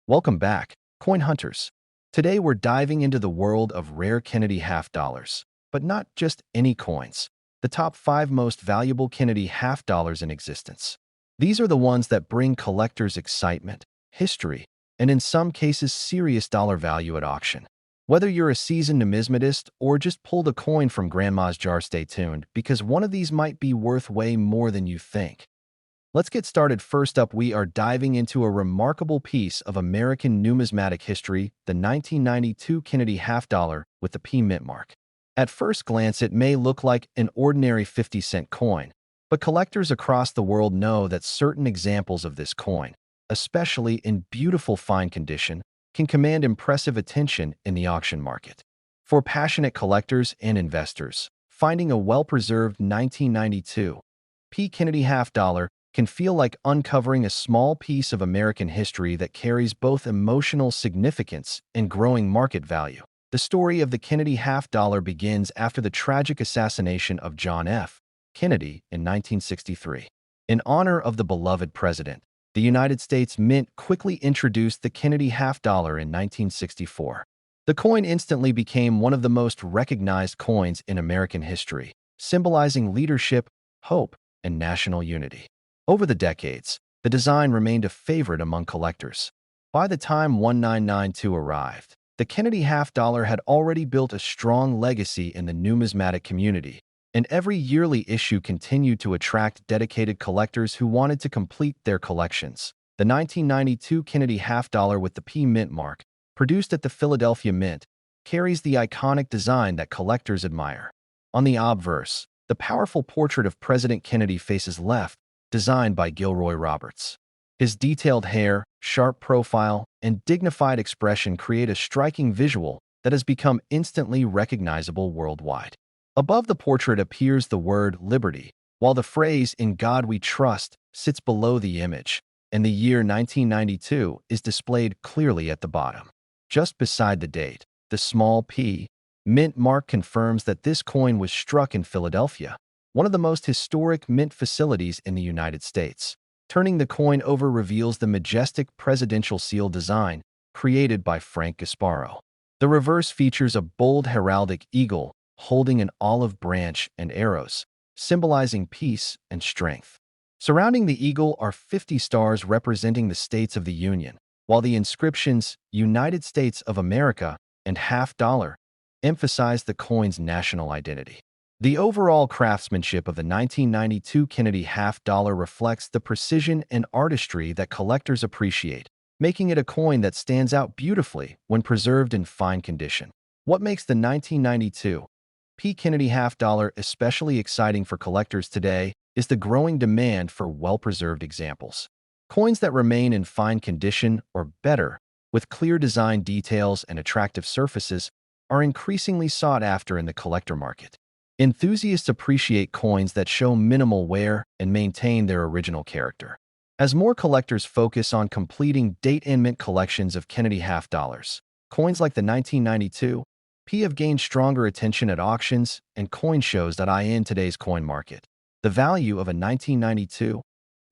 Welcome back, coin hunters. Today we're diving into the world of rare Kennedy half dollars, but not just any coins. The top 5 most valuable Kennedy half dollars in existence. These are the ones that bring collectors excitement, history, and in some cases serious dollar value at auction. Whether you're a seasoned numismatist or just pulled a coin from grandma's jar, stay tuned because one of these might be worth way more than you think. Let's get started. First up, we are diving into a remarkable piece of American numismatic history, the 1992 Kennedy half dollar with the P mint mark. At first glance, it may look like an ordinary 50-cent coin, but collectors across the world know that certain examples of this coin, especially in beautiful fine condition, can command impressive attention in the auction market. For passionate collectors and investors, finding a well-preserved 1992 P Kennedy half dollar can feel like uncovering a small piece of American history that carries both emotional significance and growing market value. The story of the Kennedy half dollar begins after the tragic assassination of John F. Kennedy in 1963. In honor of the beloved president, the United States Mint quickly introduced the Kennedy half dollar in 1964. The coin instantly became one of the most recognized coins in American history, symbolizing leadership, hope, and national unity. Over the decades, the design remained a favorite among collectors. By the time 1992 arrived, the Kennedy half dollar had already built a strong legacy in the numismatic community, and every yearly issue continued to attract dedicated collectors who wanted to complete their collections. The 1992 Kennedy half dollar with the P mint mark, produced at the Philadelphia Mint, carries the iconic design that collectors admire. On the obverse, the powerful portrait of President Kennedy faces left, designed by Gilroy Roberts. His detailed hair, sharp profile, and dignified expression create a striking visual that has become instantly recognizable worldwide. Above the portrait appears the word liberty, while the phrase "In God We Trust" sits below the image, and the year 1992 is displayed clearly at the bottom. Just beside the date, the small P mint mark confirms that this coin was struck in Philadelphia, one of the most historic mint facilities in the United States. Turning the coin over reveals the majestic presidential seal design created by Frank Gasparo. The reverse features a bold heraldic eagle holding an olive branch and arrows, symbolizing peace and strength. Surrounding the eagle are 50 stars representing the states of the Union, while the inscriptions "United States of America" and "half dollar" emphasize the coin's national identity. The overall craftsmanship of the 1992 Kennedy half dollar reflects the precision and artistry that collectors appreciate, making it a coin that stands out beautifully when preserved in fine condition. What makes the 1992 P Kennedy half dollar especially exciting for collectors today is the growing demand for well-preserved examples. Coins that remain in fine condition or better, with clear design details and attractive surfaces, are increasingly sought after in the collector market. Enthusiasts appreciate coins that show minimal wear and maintain their original character. As more collectors focus on completing date and mint collections of Kennedy half dollars, coins like the 1992 P have gained stronger attention at auctions and coin shows. In today's coin market, the value of a 1992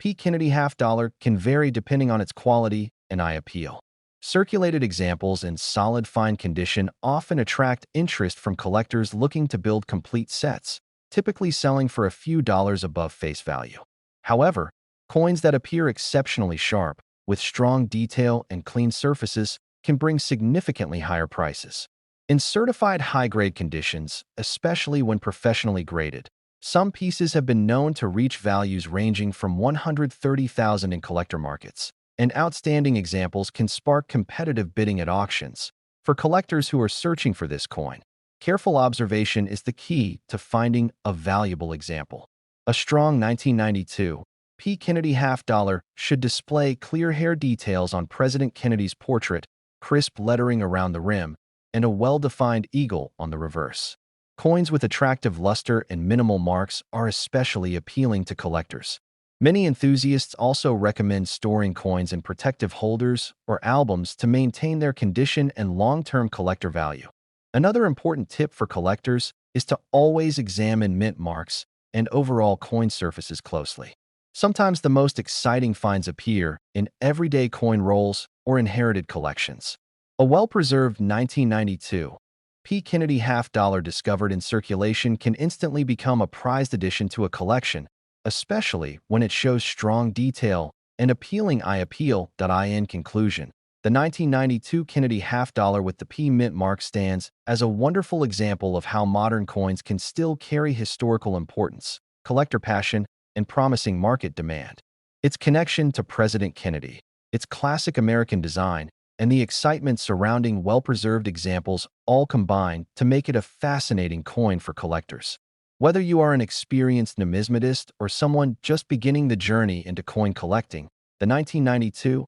P Kennedy half dollar can vary depending on its quality and eye appeal. Circulated examples in solid fine condition often attract interest from collectors looking to build complete sets, typically selling for a few dollars above face value. However, coins that appear exceptionally sharp, with strong detail and clean surfaces, can bring significantly higher prices. In certified high-grade conditions, especially when professionally graded, some pieces have been known to reach values ranging from $130,000 in collector markets, and outstanding examples can spark competitive bidding at auctions. For collectors who are searching for this coin, careful observation is the key to finding a valuable example. A strong 1992 P Kennedy half dollar should display clear hair details on President Kennedy's portrait, crisp lettering around the rim, and a well-defined eagle on the reverse. Coins with attractive luster and minimal marks are especially appealing to collectors. Many enthusiasts also recommend storing coins in protective holders or albums to maintain their condition and long-term collector value. Another important tip for collectors is to always examine mint marks and overall coin surfaces closely. Sometimes the most exciting finds appear in everyday coin rolls or inherited collections. A well-preserved 1992 P. Kennedy half-dollar discovered in circulation can instantly become a prized addition to a collection, especially when it shows strong detail and appealing eye appeal. In conclusion, the 1992 Kennedy half-dollar with the P mint mark stands as a wonderful example of how modern coins can still carry historical importance, collector passion, and promising market demand. Its connection to President Kennedy, its classic American design, and the excitement surrounding well-preserved examples all combine to make it a fascinating coin for collectors. Whether you are an experienced numismatist or someone just beginning the journey into coin collecting, the 1992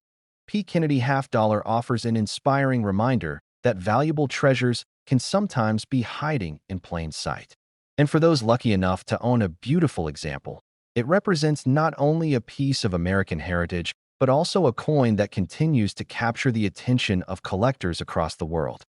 P. Kennedy half-dollar offers an inspiring reminder that valuable treasures can sometimes be hiding in plain sight. And for those lucky enough to own a beautiful example, it represents not only a piece of American heritage, but also a coin that continues to capture the attention of collectors across the world.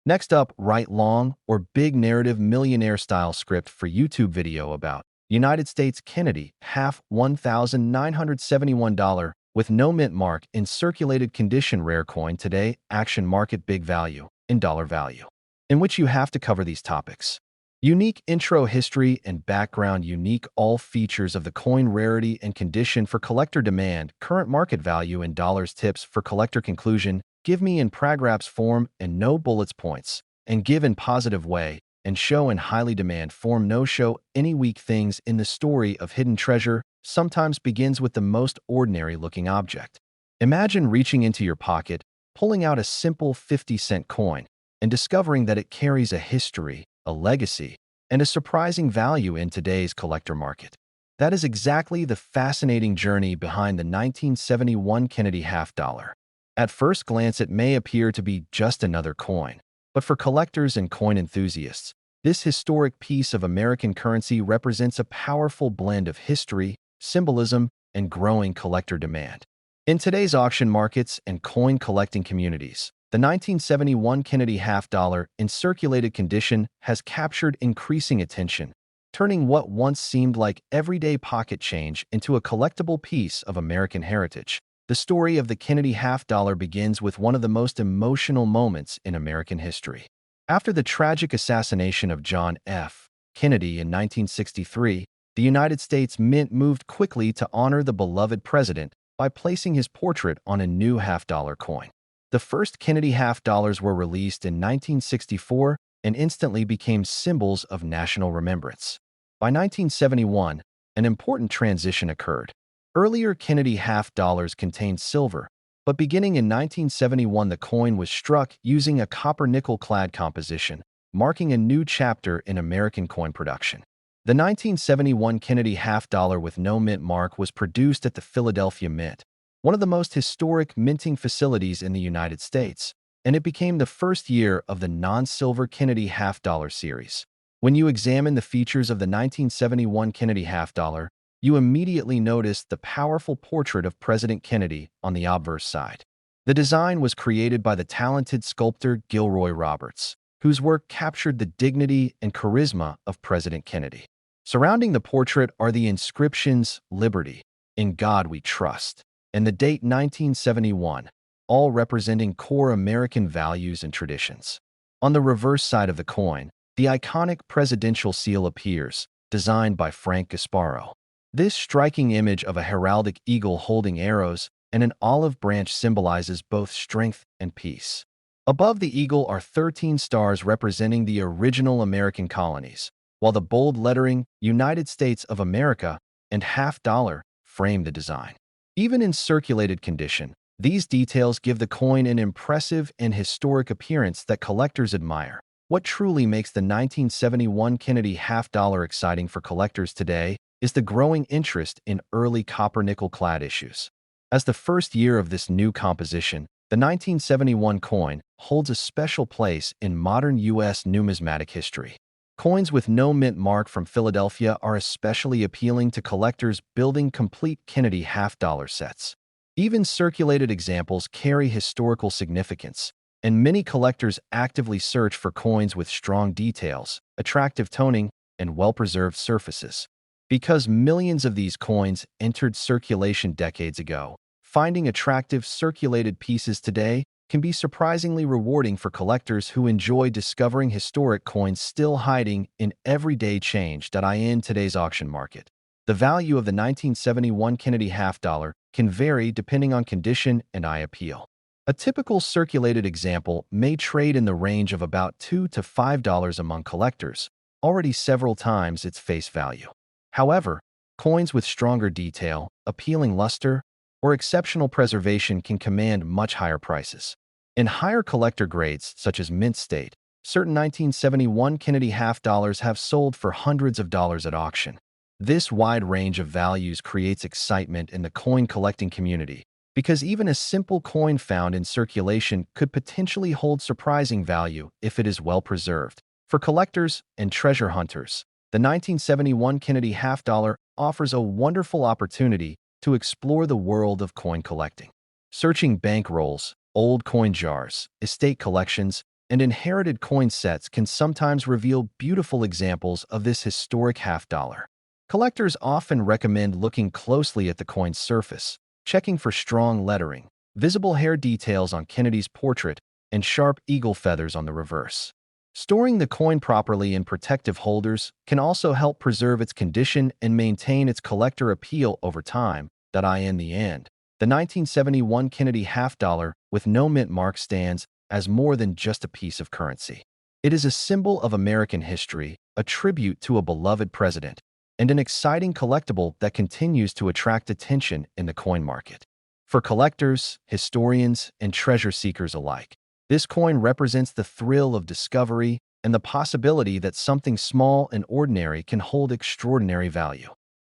Next up, write long or big narrative millionaire-style script for YouTube video about United States Kennedy half $1,971 with no mint mark in circulated condition rare coin today, action market big value, in dollar value, in which you have to cover these topics. Unique intro history and background, unique all features of the coin, rarity and condition for collector demand, current market value in dollars, tips for collector, conclusion, give me in paragraphs form and no bullets points, and give in positive way, and show in highly demand form, no show any weak things in the story of hidden treasure, sometimes begins with the most ordinary looking object. Imagine reaching into your pocket, pulling out a simple 50-cent coin, and discovering that it carries a history, a legacy, and a surprising value in today's collector market. That is exactly the fascinating journey behind the 1971 Kennedy half-dollar. At first glance, it may appear to be just another coin, but for collectors and coin enthusiasts, this historic piece of American currency represents a powerful blend of history, symbolism, and growing collector demand. In today's auction markets and coin collecting communities, the 1971 Kennedy half-dollar in circulated condition has captured increasing attention, turning what once seemed like everyday pocket change into a collectible piece of American heritage. The story of the Kennedy half-dollar begins with one of the most emotional moments in American history. After the tragic assassination of John F. Kennedy in 1963, the United States Mint moved quickly to honor the beloved president by placing his portrait on a new half-dollar coin. The first Kennedy half-dollars were released in 1964 and instantly became symbols of national remembrance. By 1971, an important transition occurred. Earlier Kennedy half-dollars contained silver, but beginning in 1971 the coin was struck using a copper-nickel clad composition, marking a new chapter in American coin production. The 1971 Kennedy half-dollar with no mint mark was produced at the Philadelphia Mint, one of the most historic minting facilities in the United States, and it became the first year of the non-silver Kennedy half-dollar series. When you examine the features of the 1971 Kennedy half-dollar, you immediately notice the powerful portrait of President Kennedy on the obverse side. The design was created by the talented sculptor Gilroy Roberts, whose work captured the dignity and charisma of President Kennedy. Surrounding the portrait are the inscriptions "Liberty," "In God We Trust," and the date 1971, all representing core American values and traditions. On the reverse side of the coin, the iconic presidential seal appears, designed by Frank Gasparo. This striking image of a heraldic eagle holding arrows and an olive branch symbolizes both strength and peace. Above the eagle are 13 stars representing the original American colonies, while the bold lettering "United States of America" and half-dollar frame the design. Even in circulated condition, these details give the coin an impressive and historic appearance that collectors admire. What truly makes the 1971 Kennedy half-dollar exciting for collectors today is the growing interest in early copper-nickel clad issues. As the first year of this new composition, the 1971 coin holds a special place in modern U.S. numismatic history. Coins with no mint mark from Philadelphia are especially appealing to collectors building complete Kennedy half-dollar sets. Even circulated examples carry historical significance, and many collectors actively search for coins with strong details, attractive toning, and well-preserved surfaces. Because millions of these coins entered circulation decades ago, Finding attractive circulated pieces today can be surprisingly rewarding for collectors who enjoy discovering historic coins still hiding in everyday change. In today's auction market, the value of the 1971 Kennedy half dollar can vary depending on condition and eye appeal. A typical circulated example may trade in the range of about $2 to $5 among collectors, already several times its face value. However, coins with stronger detail, appealing luster, or exceptional preservation can command much higher prices. In higher collector grades, such as mint state, certain 1971 Kennedy half dollars have sold for hundreds of dollars at auction. This wide range of values creates excitement in the coin collecting community, because even a simple coin found in circulation could potentially hold surprising value if it is well preserved. For collectors and treasure hunters, the 1971 Kennedy half dollar offers a wonderful opportunity to explore the world of coin collecting. Searching bank rolls, old coin jars, estate collections, and inherited coin sets can sometimes reveal beautiful examples of this historic half dollar. Collectors often recommend looking closely at the coin's surface, checking for strong lettering, visible hair details on Kennedy's portrait, and sharp eagle feathers on the reverse. Storing the coin properly in protective holders can also help preserve its condition and maintain its collector appeal over time. In the end, the 1971 Kennedy half dollar with no mint mark stands as more than just a piece of currency. It is a symbol of American history, a tribute to a beloved president, and an exciting collectible that continues to attract attention in the coin market. For collectors, historians, and treasure seekers alike, this coin represents the thrill of discovery and the possibility that something small and ordinary can hold extraordinary value.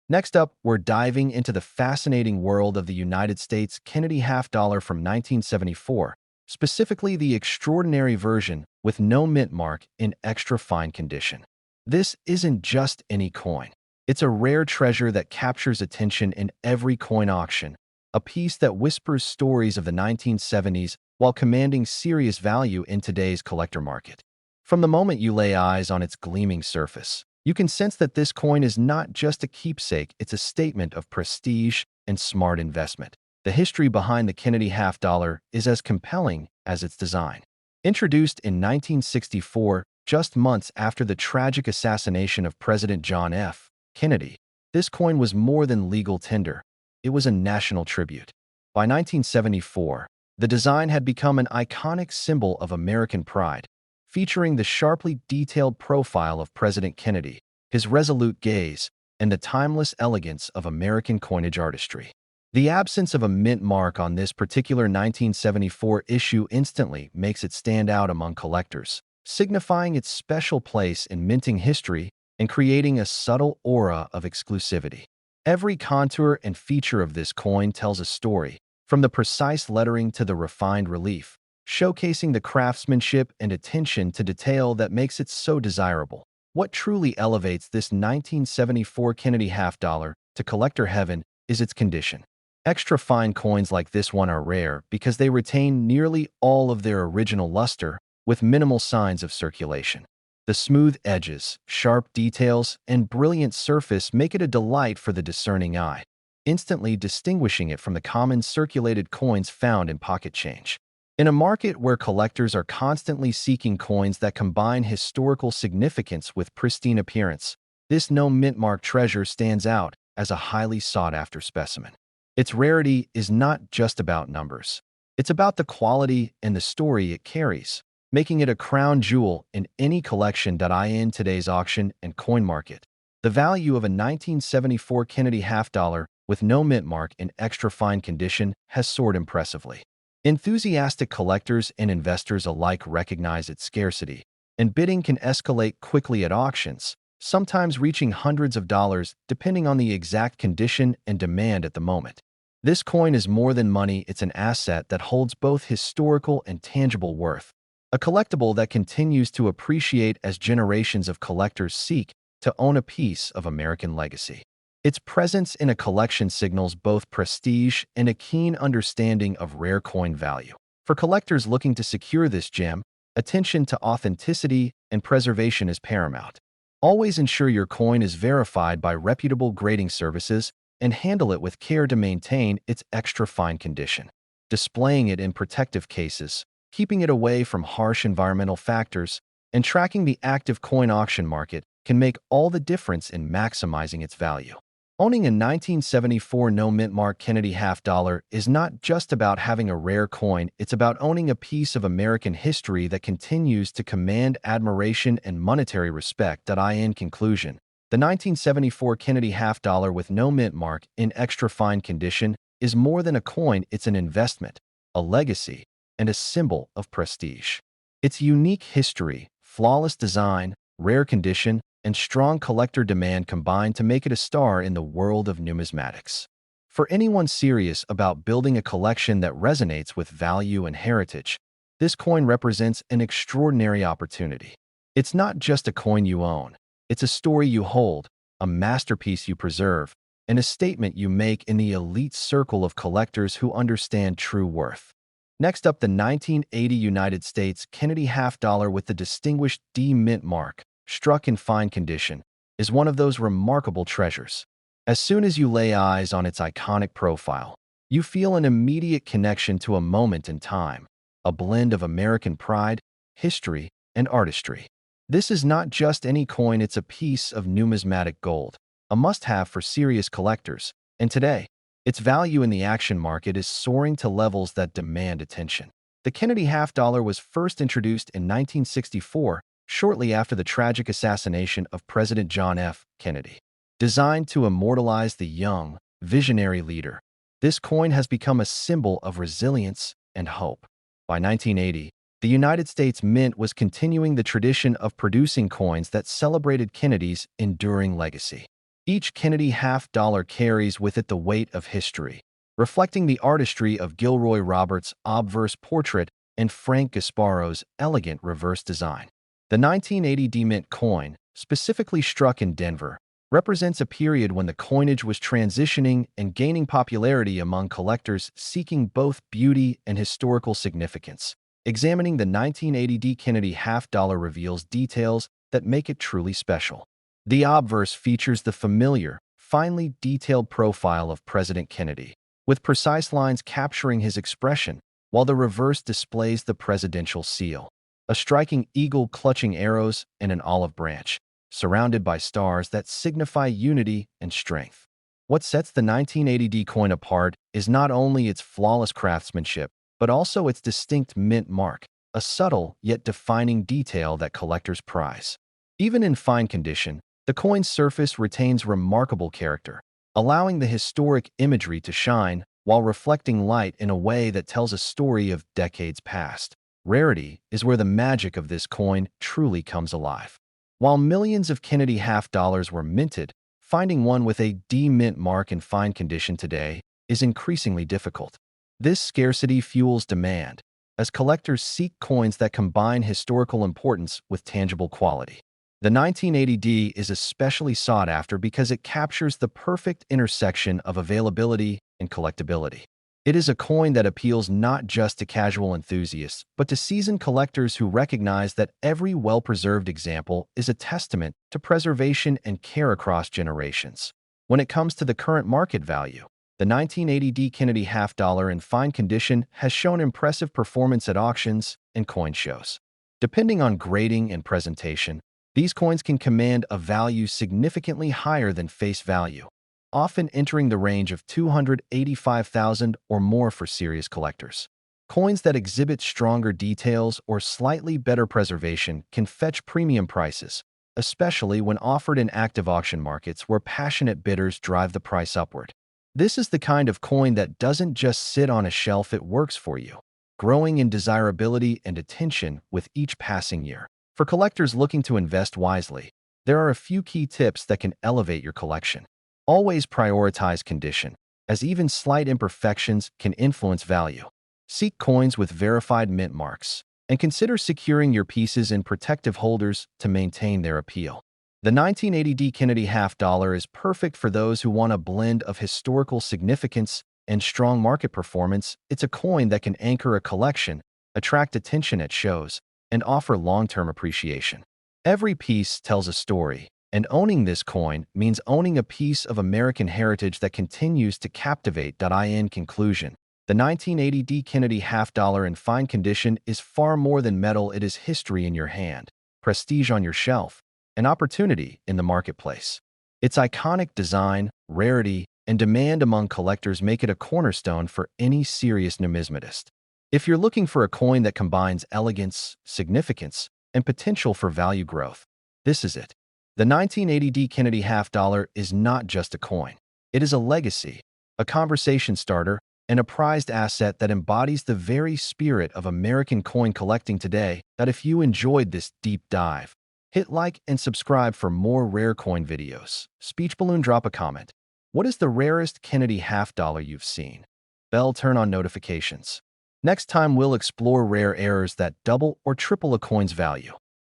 Next up, we're diving into the fascinating world of the United States Kennedy half dollar from 1974, specifically the extraordinary version with no mint mark in extra fine condition. This isn't just any coin. It's a rare treasure that captures attention in every coin auction, a piece that whispers stories of the 1970s while commanding serious value in today's collector market. From the moment you lay eyes on its gleaming surface, you can sense that this coin is not just a keepsake, it's a statement of prestige and smart investment. The history behind the Kennedy half dollar is as compelling as its design. Introduced in 1964, just months after the tragic assassination of President John F. Kennedy, this coin was more than legal tender. It was a national tribute. By 1974, the design had become an iconic symbol of American pride, featuring the sharply detailed profile of President Kennedy, his resolute gaze, and the timeless elegance of American coinage artistry. The absence of a mint mark on this particular 1974 issue instantly makes it stand out among collectors, signifying its special place in minting history and creating a subtle aura of exclusivity. Every contour and feature of this coin tells a story, from the precise lettering to the refined relief, showcasing the craftsmanship and attention to detail that makes it so desirable. What truly elevates this 1974 Kennedy half dollar to collector heaven is its condition. Extra fine coins like this one are rare because they retain nearly all of their original luster with minimal signs of circulation. The smooth edges, sharp details, and brilliant surface make it a delight for the discerning eye, instantly distinguishing it from the common circulated coins found in pocket change. In a market where collectors are constantly seeking coins that combine historical significance with pristine appearance, this no mint mark treasure stands out as a highly sought-after specimen. Its rarity is not just about numbers. It's about the quality and the story it carries, making it a crown jewel in any collection. In today's auction and coin market, the value of a 1974 Kennedy half dollar with no mint mark in extra fine condition has soared impressively. Enthusiastic collectors and investors alike recognize its scarcity, and bidding can escalate quickly at auctions, sometimes reaching hundreds of dollars depending on the exact condition and demand at the moment. This coin is more than money, it's an asset that holds both historical and tangible worth, a collectible that continues to appreciate as generations of collectors seek to own a piece of American legacy. Its presence in a collection signals both prestige and a keen understanding of rare coin value. For collectors looking to secure this gem, attention to authenticity and preservation is paramount. Always ensure your coin is verified by reputable grading services and handle it with care to maintain its extra fine condition. Displaying it in protective cases, keeping it away from harsh environmental factors, and tracking the active coin auction market can make all the difference in maximizing its value. Owning a 1974 no-mint mark Kennedy half dollar is not just about having a rare coin, it's about owning a piece of American history that continues to command admiration and monetary respect. In conclusion, the 1974 Kennedy half dollar with no mint mark in extra fine condition is more than a coin, it's an investment, a legacy, and a symbol of prestige. Its unique history, flawless design, rare condition, and strong collector demand combine to make it a star in the world of numismatics. For anyone serious about building a collection that resonates with value and heritage, this coin represents an extraordinary opportunity. It's not just a coin you own, it's a story you hold, a masterpiece you preserve, and a statement you make in the elite circle of collectors who understand true worth. Next up, the 1980 United States Kennedy half dollar with the distinguished D mint mark, struck in fine condition, is one of those remarkable treasures. As soon as you lay eyes on its iconic profile, you feel an immediate connection to a moment in time, a blend of American pride, history, and artistry. This is not just any coin, it's a piece of numismatic gold, a must-have for serious collectors, and today, its value in the auction market is soaring to levels that demand attention. The Kennedy half dollar was first introduced in 1964, shortly after the tragic assassination of President John F. Kennedy. Designed to immortalize the young, visionary leader, this coin has become a symbol of resilience and hope. By 1980, the United States Mint was continuing the tradition of producing coins that celebrated Kennedy's enduring legacy. Each Kennedy half dollar carries with it the weight of history, reflecting the artistry of Gilroy Roberts' obverse portrait and Frank Gasparo's elegant reverse design. The 1980 D-Mint coin, specifically struck in Denver, represents a period when the coinage was transitioning and gaining popularity among collectors seeking both beauty and historical significance. Examining the 1980 D Kennedy half dollar reveals details that make it truly special. The obverse features the familiar, finely detailed profile of President Kennedy, with precise lines capturing his expression, while the reverse displays the presidential seal, a striking eagle clutching arrows and an olive branch, surrounded by stars that signify unity and strength. What sets the 1980 D coin apart is not only its flawless craftsmanship, but also its distinct mint mark, a subtle yet defining detail that collectors prize. Even in fine condition, the coin's surface retains remarkable character, allowing the historic imagery to shine while reflecting light in a way that tells a story of decades past. Rarity is where the magic of this coin truly comes alive. While millions of Kennedy half dollars were minted, finding one with a D mint mark in fine condition today is increasingly difficult. This scarcity fuels demand, as collectors seek coins that combine historical importance with tangible quality. The 1980 D is especially sought after because it captures the perfect intersection of availability and collectability. It is a coin that appeals not just to casual enthusiasts, but to seasoned collectors who recognize that every well-preserved example is a testament to preservation and care across generations. When it comes to the current market value, the 1980 D Kennedy half dollar in fine condition has shown impressive performance at auctions and coin shows. Depending on grading and presentation, these coins can command a value significantly higher than face value, often entering the range of $285,000 or more for serious collectors. Coins that exhibit stronger details or slightly better preservation can fetch premium prices, especially when offered in active auction markets where passionate bidders drive the price upward. This is the kind of coin that doesn't just sit on a shelf, it works for you, growing in desirability and attention with each passing year. For collectors looking to invest wisely, there are a few key tips that can elevate your collection. Always prioritize condition, as even slight imperfections can influence value. Seek coins with verified mint marks, and consider securing your pieces in protective holders to maintain their appeal. The 1980 D Kennedy half dollar is perfect for those who want a blend of historical significance and strong market performance. It's a coin that can anchor a collection, attract attention at shows, and offer long-term appreciation. Every piece tells a story, And owning this coin means owning a piece of American heritage that continues to captivate. In conclusion, the 1980 D. Kennedy half dollar in fine condition is far more than metal. It is history in your hand, prestige on your shelf, and opportunity in the marketplace. Its iconic design, rarity, and demand among collectors make it a cornerstone for any serious numismatist. If you're looking for a coin that combines elegance, significance, and potential for value growth, this is it. The 1980 D. Kennedy half dollar is not just a coin. It is a legacy, a conversation starter, and a prized asset that embodies the very spirit of American coin collecting today. If you enjoyed this deep dive, hit like and subscribe for more rare coin videos. Speech balloon, drop a comment. What is the rarest Kennedy half dollar you've seen? Bell, turn on notifications. Next time we'll explore rare errors that double or triple a coin's value.